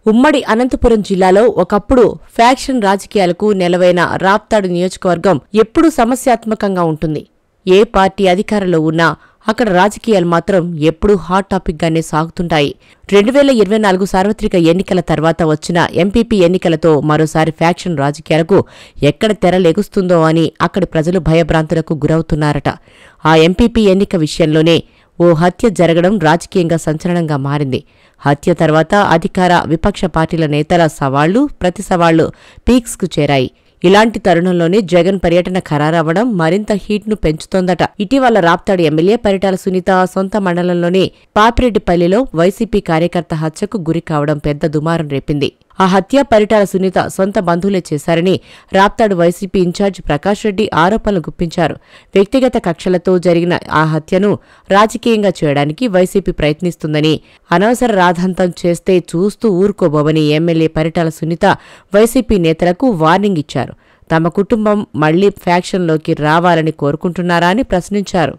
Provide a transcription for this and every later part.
ఉమ్మడి అనంతపురం జిల్లాలో ఒకప్పుడు ఫ్యాక్షన్ రాజకీయాలకు నెలవైన రాప్తాడు నియోజకవర్గం ఎప్పుడూ సమస్యాత్మకంగా ఉంటుంది. ఏ పార్టీ అధికారంలో ఉన్నా అక్కడ రాజకీయాలు మాత్రం ఎప్పుడూ హాట్ టాపిక్గానే సాగుతుంటాయి. 2024 సార్వత్రిక ఎన్నికల తర్వాత వచ్చిన ఎంపీపీ ఎన్నికలతో మరోసారి ఫ్యాక్షన్ రాజకీయాలకు ఎక్కడ తెరలెగుస్తుందో అని అక్కడి ప్రజలు భయభ్రాంతులకు గురవుతున్నారట. ఆ ఎంపీపీ ఎన్నిక విషయంలోనే ఓ హత్య జరగడం రాజకీయంగా సంచలనంగా మారింది. హత్య తర్వాత అధికార విపక్ష పార్టీల నేతల సవాళ్లు ప్రతి సవాళ్లు పీక్స్కు చేరాయి. ఇలాంటి తరుణంలోనే జగన్ పర్యటన ఖరారవ్వడం మరింత హీట్ను పెంచుతోందట. ఇటీవల రాప్తాడు ఎమ్మెల్యే పరిటాల సునీత సొంత మండలంలోని పాపిరెడ్డిపల్లిలో వైసీపీ కార్యకర్త హత్యకు గురి కావడం పెద్ద దుమారం రేపింది. ఆ హత్య పరిటాల సునీత సొంత బంధువులే చేశారని రాప్తాడు వైసీపీ ఇన్ఛార్జ్ ప్రకాష్ రెడ్డి ఆరోపణలు గుప్పించారు. వ్యక్తిగత కక్షలతో జరిగిన ఆ హత్యను రాజకీయంగా చేయడానికి వైసీపీ ప్రయత్నిస్తుందని, అనవసర రాద్ధాంతం చేస్తే చూస్తూ ఊరుకోబోమని ఎమ్మెల్యే పరిటాల సునీత వైసీపీ నేతలకు వార్నింగ్ ఇచ్చారు. తమ కుటుంబం మళ్లీ ఫ్యాక్షన్లోకి రావాలని కోరుకుంటున్నారా అని ప్రశ్నించారు.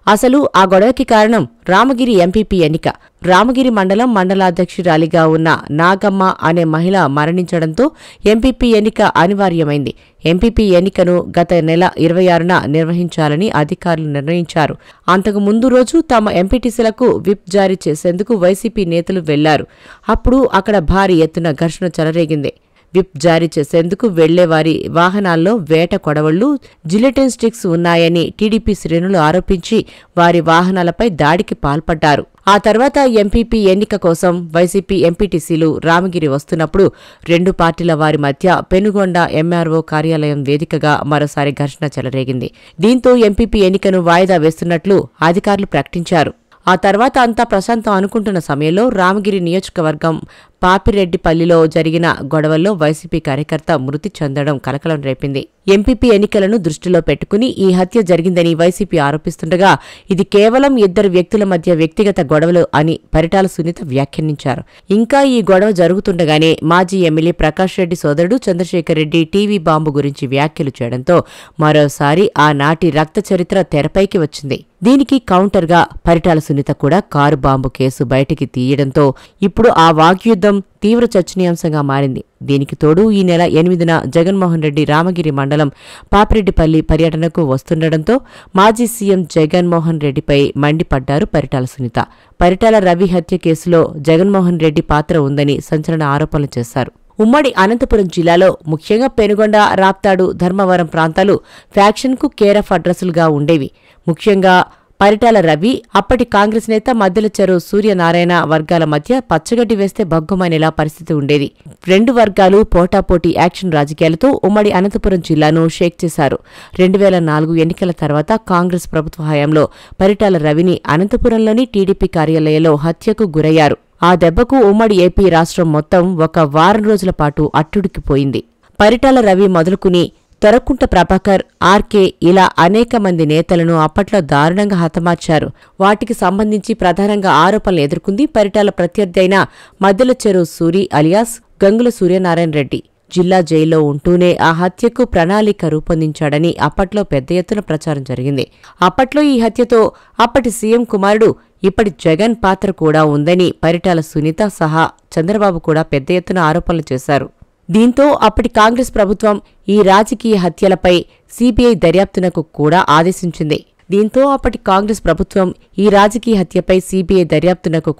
అసలు ఆ గొడవకి కారణం రామగిరి ఎంపీపీ ఎన్నిక. రామగిరి మండలాధ్యక్షురాలిగా ఉన్న నాగమ్మ అనే మహిళ మరణించడంతో ఎంపీపీ ఎన్నిక అనివార్యమైంది. ఎంపీపీ ఎన్నికను గత నెల 26న నిర్వహించాలని అధికారులు నిర్ణయించారు. అంతకు ముందు రోజు తమ ఎంపీటీసీలకు విప్ జారీ చేసేందుకు వైసీపీ నేతలు వెళ్లారు. అప్పుడు అక్కడ భారీ ఎత్తున ఘర్షణ చెలరేగింది. విప్ జారీ చేసేందుకు వెళ్లేవారి వాహనాల్లో వేట కొడవళ్లు, జిలెటిన్ స్టిక్స్ ఉన్నాయని టీడీపీ శ్రేణులు ఆరోపించి వారి వాహనాలపై దాడికి పాల్పడ్డారు. ఆ తర్వాత ఎంపీపీ ఎన్నిక కోసం వైసీపీ ఎంపీటీసీలు రామగిరి వస్తున్నప్పుడు రెండు పార్టీల వారి మధ్య పెనుగొండ ఎంఆర్ఓ కార్యాలయం వేదికగా మరోసారి ఘర్షణ చెలరేగింది. దీంతో ఎంపీపీ ఎన్నికను వాయిదా వేస్తున్నట్లు అధికారులు ప్రకటించారు. ఆ తర్వాత అంతా ప్రశాంతం అనుకుంటున్న సమయంలో రామగిరి నియోజకవర్గం పాపిరెడ్డిపల్లిలో జరిగిన గొడవల్లో వైసీపీ కార్యకర్త మృతి చెందడం కలకలం రేపింది. ఎంపీపీ ఎన్నికలను దృష్టిలో పెట్టుకుని ఈ హత్య జరిగిందని వైసీపీ ఆరోపిస్తుండగా ఇది కేవలం ఇద్దరు వ్యక్తుల మధ్య వ్యక్తిగత గొడవలు అని పరిటాల సునీత వ్యాఖ్యానించారు. ఇంకా ఈ గొడవ జరుగుతుండగానే మాజీ ఎమ్మెల్యే ప్రకాష్ రెడ్డి సోదరుడు చంద్రశేఖర్ రెడ్డి టీవీ బాంబు గురించి వ్యాఖ్యలు చేయడంతో మరోసారి ఆనాటి రక్త చరిత్ర తెరపైకి వచ్చింది. దీనికి కౌంటర్గా పరిటాల సునీత కూడా కారు బాంబు కేసు బయటికి తీయడంతో ఇప్పుడు ఆ వాగ్యుద్ధం తీవ్ర చర్చనీయాంశంగా మారింది. దీనికి తోడు ఈ నెల 8న జగన్మోహన్ రెడ్డి రామగిరి మండలం పాపిరెడ్డిపల్లి పర్యటనకు వస్తుండటంతో మాజీ సీఎం జగన్మోహన్ రెడ్డిపై మండిపడ్డారు పరిటాల సునీత. పరిటాల రవి హత్య కేసులో జగన్మోహన్ రెడ్డి పాత్ర ఉందని సంచలన ఆరోపణలు చేశారు. ఉమ్మడి అనంతపురం జిల్లాలో ముఖ్యంగా పెనుగొండ, రాప్తాడు, ధర్మవరం ప్రాంతాలు ఫ్యాక్షన్కు కేరాఫ్ అడ్రస్లుగా ఉండేవి. ముఖ్యంగా పరిటాల రవి, అప్పటి కాంగ్రెస్ నేత మద్దెల చెరువు సూర్యనారాయణ వర్గాల మధ్య పచ్చగడ్డి వేస్తే భగ్గుమనేలా పరిస్థితి ఉండేది. రెండు వర్గాలు పోటాపోటీ యాక్షన్ రాజకీయాలతో ఉమ్మడి అనంతపురం జిల్లాను షేక్ చేశారు. 2004 ఎన్నికల తర్వాత కాంగ్రెస్ ప్రభుత్వ హయాంలో పరిటాల రవిని అనంతపురంలోని టీడీపీ కార్యాలయంలో హత్యకు గురయ్యారు. ఆ దెబ్బకు ఉమ్మడి ఏపీ రాష్ట్రం మొత్తం ఒక వారం రోజుల పాటు అట్టుడికిపోయింది. పరిటాల రవి మొదలుకుని తొరకుంట ప్రభాకర్, ఆర్కే ఇలా అనేక మంది నేతలను అప్పట్లో దారుణంగా హతమార్చారు. వాటికి సంబంధించి ప్రధానంగా ఆరోపణలు ఎదుర్కొంది పరిటాల ప్రత్యర్థి అయిన మద్దెల చెరువు సూరి అలియాస్ గంగుల సూర్యనారాయణ రెడ్డి. జిల్లా జైల్లో ఉంటూనే ఆ హత్యకు ప్రణాళిక రూపొందించాడని అప్పట్లో పెద్ద ఎత్తున ప్రచారం జరిగింది. అప్పట్లో ఈ హత్యతో అప్పటి సీఎం కుమారుడు ఇప్పటి జగన్ పాత్ర కూడా ఉందని పరిటాల సునీత సహా చంద్రబాబు కూడా పెద్ద ఎత్తున ఆరోపణలు చేశారు. దీంతో అప్పటి కాంగ్రెస్ ప్రభుత్వం ఈ రాజకీయ హత్యలపై సీబీఐ దర్యాప్తునకు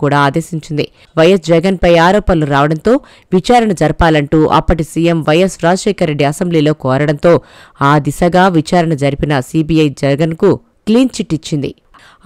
కూడా ఆదేశించింది. వైఎస్ జగన్పై ఆరోపణలు రావడంతో విచారణ జరపాలంటూ అప్పటి సీఎం వైఎస్ రాజశేఖర రెడ్డి అసెంబ్లీలో కోరడంతో ఆ దిశగా విచారణ జరిపిన సీబీఐ జగన్కు క్లీన్ చిట్ ఇచ్చింది.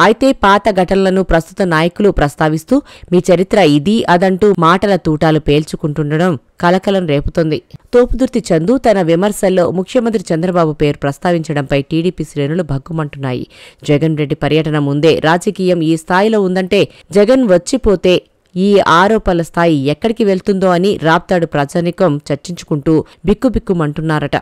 అయితే పాత ఘటనలను ప్రస్తుత నాయకులు ప్రస్తావిస్తూ మీ చరిత్ర ఇది అదంటూ మాటల తూటాలు పేల్చుకుంటుండడం కలకలం రేపుతోంది. తోపుదుర్తి చందు తన విమర్శల్లో ముఖ్యమంత్రి చంద్రబాబు పేరు ప్రస్తావించడంపై టీడీపీ శ్రేణులు భగ్గుమంటున్నాయి. జగన్ రెడ్డి పర్యటన ముందే రాజకీయం ఈ స్థాయిలో ఉందంటే జగన్ వచ్చిపోతే ఈ ఆరోపణల స్థాయి ఎక్కడికి వెళ్తుందో అని రాప్తాడు ప్రజానీకం చర్చించుకుంటూ బిక్కుబిక్కుమంటున్నారట.